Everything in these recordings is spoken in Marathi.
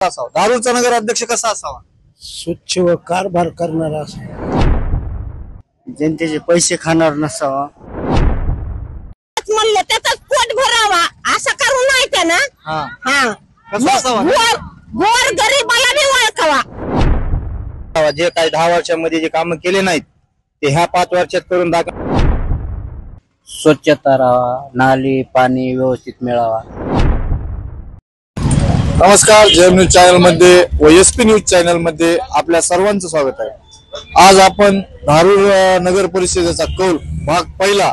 असावा? धारूरचा नगराध्यक्ष कसा असावा? स्वच्छ व कारभार करणारा असावा, जनतेचे पैसे खाणार नसावा, म्हणलं त्याचाच पोट भरावा असं करू नाही त्यानं. कसा असावा? गोर गरीबाला बी ओळखावा. जे काही 10 वर्षांमध्ये जे काम केले नाहीत ते ह्या 5 वर्षात करून दाखवा. स्वच्छता राहावा, नाली पाणी व्यवस्थित मिळावा. नमस्कार, जयम न्यूज चॅनल मध्ये व एसपी न्यूज चॅनल मध्ये आपल्या सर्वांचं स्वागत आहे. आज आपण धारूर नगर परिषदेचा कौल भाग पहिला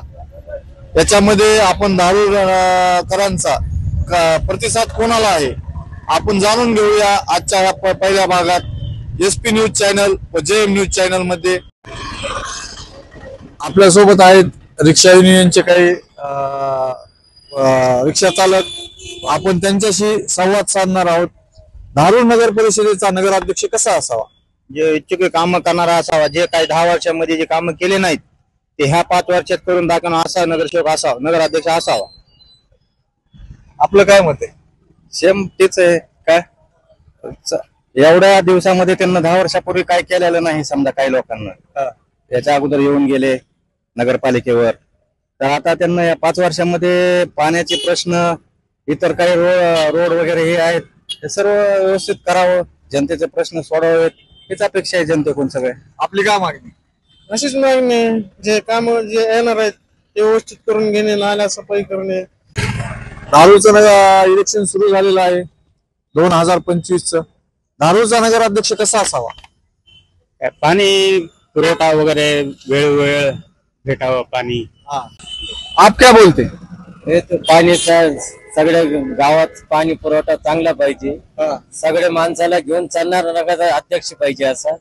याच्यामध्ये आपण धारूरकरांचा प्रतिसाद कोणाला आहे आपण जाणून घेऊया आजच्या या पहिल्या भागात एसपी न्यूज चॅनल व जेएम न्यूज चॅनल मध्ये. आपल्या सोबत आहेत रिक्षा युनियनचे काही रिक्षा चालक. आपण त्यांच्याशी संवाद साधणार आहोत. धारूर नगर परिषदेचा नगराध्यक्ष कसा असावा? जे इच्छुक काम करणारा असावा. जे काही 10 वर्षांमध्ये जे काम केले नाहीत ते ह्या 5 वर्षात करून दाखवणार असा नगरसेवक असावा, नगराध्यक्ष असावा. आपलं काय मत आहे? सेम तेच आहे. काय एवढ्या दिवसामध्ये त्यांना 10 वर्षापूर्वी काय केलेलं नाही समजा काही लोकांना. त्याच्या अगोदर येऊन गेले नगरपालिकेवर, तर आता त्यांना या 5 वर्षांमध्ये पाण्याचे प्रश्न, इतर काही रोड वगैरे हे आहेत हे सर्व व्यवस्थित करावं, जनतेचे प्रश्न सोडवावेत हीच अपेक्षा आहे जनतेकडून. सगळे आपली काय मागणी? अशीच मागणी, जे काम जे येणार आहेत ते व्यवस्थित करून घेणे, नाल्या सफाई करणे. धारूरचं इलेक्शन सुरू झालेलं आहे 2025चं. धारूरचा नगराध्यक्ष कसा असावा? पाणी पुरवठा वगैरे वेळोवेळ भेटावं पाणी. आप क्या बोलते? हे तर पाण्याचा सगळ्या गावात पाणी पुरवठा चांगला पाहिजे. सगळ्या माणसाला घेऊन चालणारा नगराचा अध्यक्ष पाहिजे असा.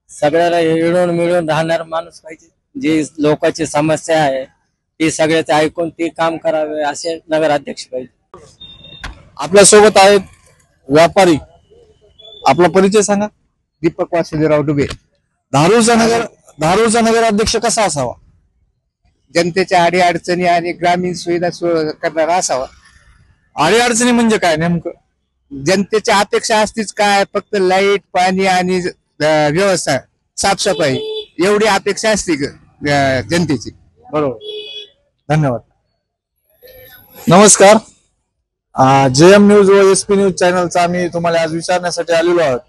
सगळ्याला मिळून राहणारा माणूस पाहिजे. जे लोकांची समस्या आहे ती सगळ्याचे ऐकून ते काम करावे असे नगराध्यक्ष पाहिजे. आपल्या सोबत आहेत व्यापारी. आपला परिचय सांगा. दीपक वासुदेवराव डुबे. धारूरचा नगराध्यक्ष कसा असावा? जनतेच्या अडीअडचणी आणि ग्रामीण सुविधा करणारा असावा. अडीअडचणी म्हणजे काय नेमकं? जनतेच्या अपेक्षा असतीच काय, फक्त लाईट पाणी आणि व्यवस्था साफसफाई एवढी अपेक्षा असते जनतेची. बरोबर, धन्यवाद. नमस्कार, जेएम न्यूज व एसपी न्यूज चॅनलचा आम्ही तुम्हाला आज विचारण्यासाठी आलेलो आहोत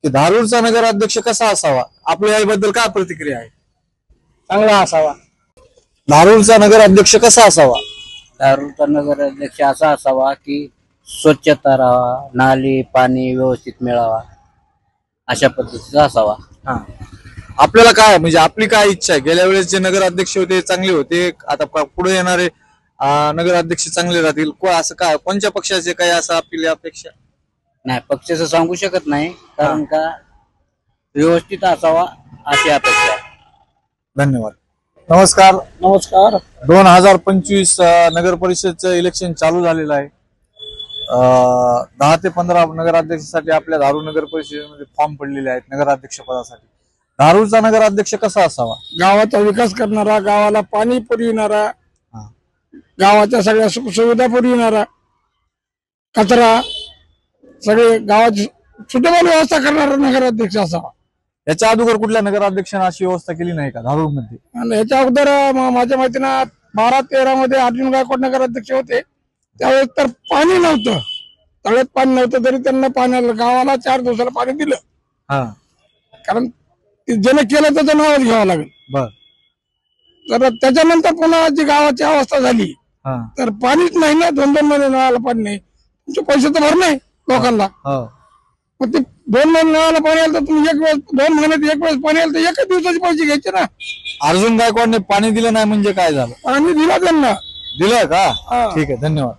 की धारूरचा नगराध्यक्ष कसा असावा. आपल्या याबद्दल काय प्रतिक्रिया आहे? चांगला असावा. धारूरचा नगराध्यक्ष कसा असावा? धारूरचा नगराध्यक्ष असा असावा की स्वच्छता राहावा, नाली पाणी व्यवस्थित मिळावा अशा पद्धतीचा असावा. आपल्याला काय म्हणजे आपली काय इच्छा आहे? गेल्या वेळेस जे नगराध्यक्ष होते चांगले होते, आता पुढे येणारे नगराध्यक्ष चांगले राहतील असं काय? कोणत्या पक्षाचे काय असं आपली अपेक्षा नाही? पक्षाचं सांगू शकत नाही, कारण का व्यवस्थित असावा अशी अपेक्षा आहे. धन्यवाद. नमस्कार. नमस्कार. 2025 नगर परिषदचं इलेक्शन चालू झालेलं आहे. 10 ते 15 नगराध्यक्षासाठी आपल्या धारूर नगर परिषदेमध्ये फॉर्म पडलेले आहेत नगराध्यक्ष पदासाठी. धारूरचा नगराध्यक्ष कसा असावा? गावाचा विकास करणारा, गावाला पाणी पुरविणारा, गावाच्या सगळ्या सुखसुविधा पुरविणारा, कचरा सगळे गावाची सुटेबल व्यवस्था करणारा नगराध्यक्ष असावा. याच्या अगोदर कुठल्या नगराध्यक्षाने अशी व्यवस्था केली नाही का धारूर मध्ये? आणि ह्याच्या अगोदर माझ्या माहितीनं 12-13 मध्ये अर्जुन गायकवाड नगराध्यक्ष होते. त्यावेळेस तर पाणी नव्हतं, तळ्यात पाणी नव्हतं, तरी त्यांना पाण्याला गावाला 4 दिवसाला पाणी दिलं. कारण ज्याने केलं त्याचं नावच घ्यावं लागेल. बर. तर त्याच्यानंतर पुन्हा जी गावाची अवस्था झाली तर पाणीच नाही ना, 2-2 महिने नळाला पाणी नाही. तुमचे पैसे तर भरणे लोकांना. मग ते 2 महिने नळाला पाणी आलं तर तुम्ही 2 महिन्यात एक वेळेस पाणी आलं तर एका दिवसाचे पैसे घ्यायचे ना. अर्जुन गायकवाडने पाणी दिलं नाही म्हणजे काय झालं? पाणी दिलं त्यांना. दिलं का? ठीक आहे, धन्यवाद.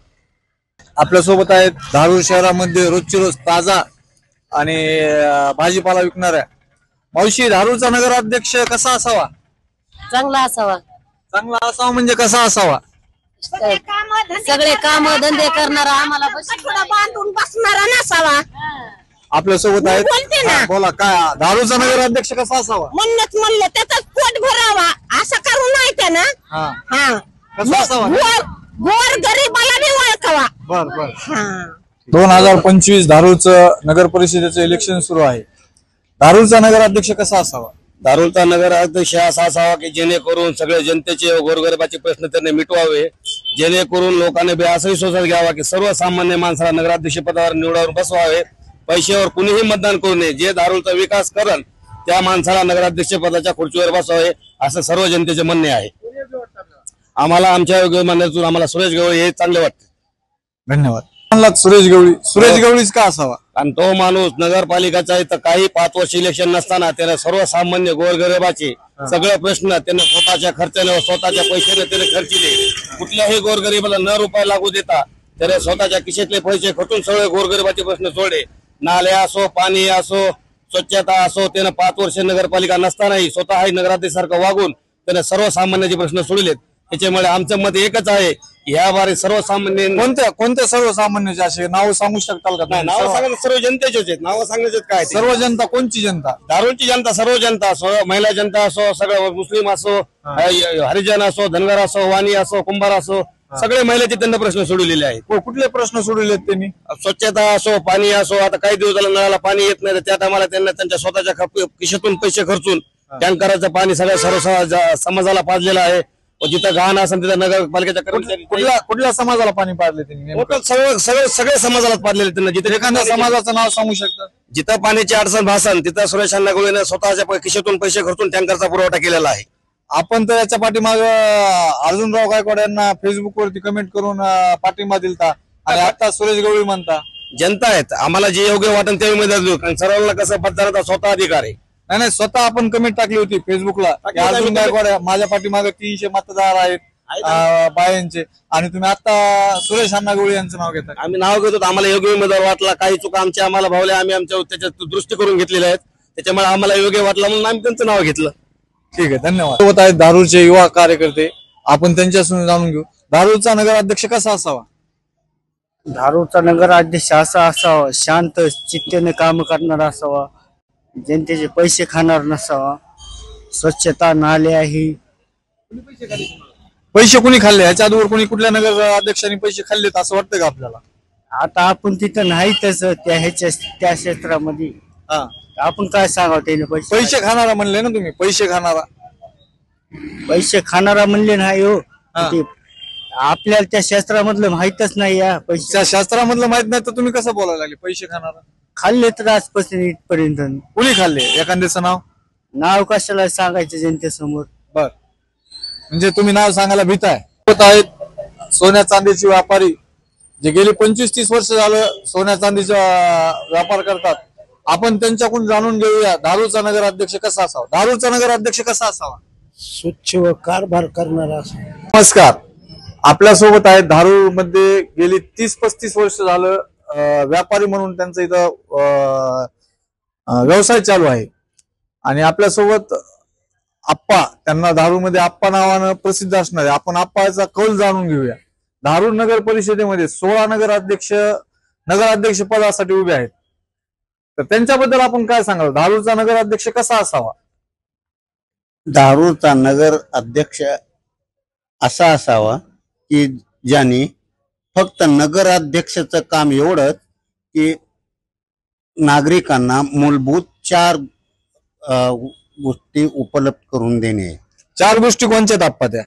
आपल्या सोबत आहेत धारूर शहरामध्ये रोजची रोज ताजा आणि भाजीपाला विकणाऱ्या मावशी. धारूरचा नगराध्यक्ष कसा असावा? चांगला असावा. चांगला असावा म्हणजे कसा असावा? सगळे काम धंदे करणारा, आम्हाला बांधून बसणारा नसावा. आपल्या सोबत आहेत. बोला, काय धारूरचा नगराध्यक्ष कसा असावा? म्हणलं त्याचाच पोट भरावा असं करू नाही त्यानं. कसा असावा? गोर गरीबाला बी ओळखावा. बर बर. 2025 धारूरचं नगर परिषदेचं इलेक्शन सुरू आहे. धारूरचा नगराध्यक्ष कसा असावा? धारूरचा नगराध्यक्ष असा असावा की जेणेकरून सगळे जनतेचे व गोरगरिबाचे प्रश्न त्यांनी मिटवावे, जेणेकरून लोकांनी बी असाही विश्वास घ्यावा की सर्वसामान्य माणसाला नगराध्यक्ष पदावर निवडावर बसवावे, पैशावर कुणीही मतदान करू नये. जे धारूरचा विकास करल त्या माणसाला नगराध्यक्ष पदाच्या खुर्चीवर बसवावे असं सर्व जनतेचे म्हणणे आहे. आम्हाला आमच्या म्हणण्यातून आम्हाला सुरेश गवळी हे चांगले वाटते. धन्यवाद. म्हणलात सुरेश गवळीच का असावा? आणि तो माणूस नगरपालिकाचा इथं काही 5 वर्ष इलेक्शन नसताना त्याने सर्वसामान्य गोरगरिबाचे सगळे प्रश्न त्याने स्वतःच्या खर्चाने व स्वतःच्या पैशाने त्याने खर्चिले. कुठल्याही गोरगरिबाला न रुपया लागू देता त्याने स्वतःच्या खिशातले पैसे खर्चून सगळे गोरगरिबाचे प्रश्न सोडले. नाल्या असो, पाणी असो, स्वच्छता असो, त्याने 5 वर्ष नगरपालिका नसतानाही स्वतः नगराध्यक्ष सारखं वागून त्याने सर्वसामान्याचे प्रश्न सोडलेत. त्याच्यामुळे आमचं मत एकच आहे की या बारे सर्वसामान्य कोणत्या सर्वसामान्याचे असे नाव सांगू शकताल का? नाही, नाव सांगायचं सर्व जनतेचेच आहेत. नाव सांगायचे काय ते? सर्व जनता. कोणची जनता? धारूरची जनता, सर्व जनता असो, महिला जनता असो, सगळं मुस्लिम असो, हरिजन असो, धनगर असो, वाणी असो, कुंभार असो, सगळे महिलाचे त्यांना प्रश्न सोडवलेले आहेत. कुठले प्रश्न सोडवलेत त्यांनी? स्वच्छता असो, पाणी असो. आता काही दिवस झाला नळाला पाणी येत नाही, तर त्या टायमाला त्यांना त्यांच्या स्वतःच्या खिशातून पैसे खर्चून टँकराचं पाणी सगळ्या सर्व समाजाला पाजलेलं आहे. व जिथं घाण असेल तिथं नगरपालिकेच्या कर्मचारी कुठल्या समाजाला पाणी पाडले त्यांनी? सगळे समाजाला पाजलेले त्यांना. जिथे एखाद्या समाजाचं नाव सांगू शकतात? जिथं पाण्याची अडचण भासन तिथं सुरेश अण्णा गवळीने स्वतःच्या खिशातून पैसे खर्चून टँकरचा पुरवठा केलेला आहे. आपण तर याच्या पाठीमाग अर्जुनराव गायकवाड यांना फेसबुक वरती कमेंट करून पाठिंबा दिलता आणि आता सुरेश गवळी म्हणता. जनता आहेत, आम्हाला जे योग्य वाटेल ते उमेदवार देऊ. कारण सर्वांना कसं मतदानाचा स्वतः अधिकार आहे. नाही, स्वतः आपण कमेंट टाकली होती फेसबुकला. अर्जुन गायकवाड माझ्या पाठीमागे 300 मतदार आहेत बायांचे, आणि तुम्ही आता सुरेश अण्णा गवळी यांचं नाव घेता. आम्ही नाव घेतो, आम्हाला योग्य उमेदवार वाटला. काही चुका आमच्या आम्हाला भावल्या, आम्ही आमच्या त्याच्यात दृष्टी करून घेतलेल्या आहेत. त्याच्यामुळे आम्हाला योग्य वाटला म्हणून आम्ही त्यांचं नाव घेतलं. ठीक आहे, धन्यवाद. सोबत आहेत धारूरचे युवा कार्यकर्ते, आपण त्यांच्यापासून जाणून घेऊ. धारूरचा नगराध्यक्ष कसा असावा? धारूरचा नगराध्यक्ष असा असावा, शांत चित्तेने काम करणारा असावा, जनतेचे पैसे खाणार नसावा, स्वच्छता, नाल्या ही. पैसे कोणी खाल्ले? याच्या अगोदर कोणी कुठल्या नगर अध्यक्षांनी पैसे खाल्लेत असं वाटतं का आपल्याला? आता आपण तिथं नाही तसं त्या क्षेत्रामध्ये आपण काय सांगावं त्याने पैसे खाणारा म्हणले ना तुम्ही? पैसे खाणारा म्हणले नाही हो. ते आपल्याला त्या शास्त्रामधलं माहितच नाही. या पैसे शास्त्रामधलं माहित नाही तर तुम्ही कसं बोलायला लागले पैसे खाणारा? खाल्ले तर आजपासून इथपर्यंत. कोणी खाल्ले? एखाद्याचं नाव कशाला सांगायचं जनतेसमोर? बर, म्हणजे तुम्ही नाव सांगायला भीताय. आहेत सोन्या चांदीचे व्यापारी, जे गेली 25-30 वर्ष झालं सोन्या चांदीचा व्यापार करतात. आपण त्यांच्याकडून जाणून घेऊया धारूरचा नगराध्यक्ष कसा असावा. धारूरचा नगराध्यक्ष कसा असावा? स्वच्छ व कारभार करणारा. नमस्कार. आपल्या सोबत आहेत धारूर मध्ये गेली 30-35 वर्ष झालं व्यापारी म्हणून त्यांचा इथं व्यवसाय चालू आहे. आणि आपल्या सोबत आप्पा, त्यांना धारूर मध्ये आप्पा नावानं प्रसिद्ध असणार आहे. आपण आप्पाचा कौल जाणून घेऊया. धारूर नगर परिषदेमध्ये 16 नगराध्यक्ष पदासाठी उभे आहेत, तर त्यांच्याबद्दल आपण काय सांगाल? धारूरचा नगराध्यक्ष कसा असावा? धारूरचा नगर अध्यक्ष असा असावा की ज्यांनी फक्त नगराध्यक्षाचं काम एवढंच की नागरिकांना मूलभूत 4 गोष्टी उपलब्ध करून देणे. 4 गोष्टी कोणत्या आहेत आप्पा त्या?